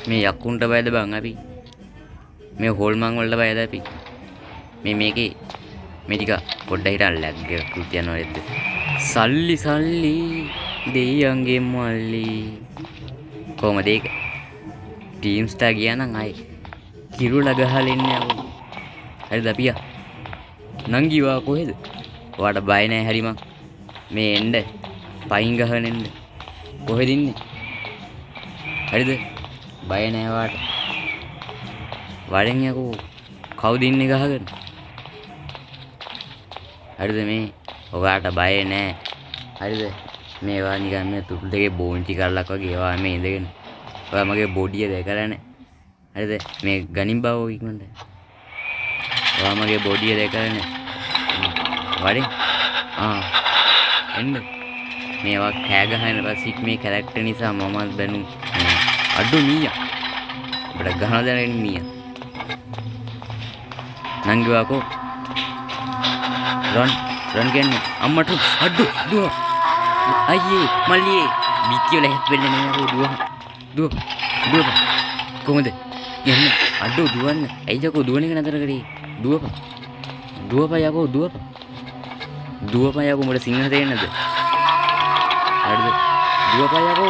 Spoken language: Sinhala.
මේ යක්කුන්ට බයද බං අපි? මේ හොල්මන් වලට බයද අපි? මේකේ මේ ටික පොඩ්ඩක් හිටන් ලැග් එකක් තියනවා නේද? සල්ලි දෙයියන්ගේ මල්ලි කොහමද ඒක? ටීම්ස් ට ගියා නම් ආයි කිරුල ගහලා ඉන්නේ අපෝ. හරිද අපියා? නංගිවා කොහෙද? ඔයාට බය නැහැ හරි මං. මේ එන්න පයින් ගහගෙන එන්න. කොහෙද ඉන්නේ? හරිද? බය නැහැ ඔයාට. වඩෙන් යකෝ කවුද ඉන්නේ ගහගෙන? හරිද මේ ඔයාට බය නැහැ. හරිද? මේවා නිකන් මේ තුටු දෙකේ බෝන්ටි කරලක් වගේ ඒවා මේ ඉඳගෙන. ඔයා මගේ බොඩිය දැකලා නැහැ. හරිද? මේ ගණින් බව ඉක්මනට. ඔයා මගේ බොඩිය දැකලා නැහැ. වඩෙන් එන්න. මේවා කෑ ගහන පස්සේ මේ කැරක්ටර් නිසා මම බැනු අඩු මීයා. අපිට ගහන දැනෙන මීයා. නංගිවාකෝ රන් කියන්නේ අම්මට අඩු දුව අයියේ මල්ලියේ බිත්තිය වල හැප්පෙන්නේ නෑ දුව කොහොමද යන්නේ අඩු දුවන්න ඇයිදකෝ දුවන එක නතර කරේ දුවපන් යකෝ දුවපන් යකෝ උඹට සිංහ තේරෙන්නද හරිද දුවපන් යකෝ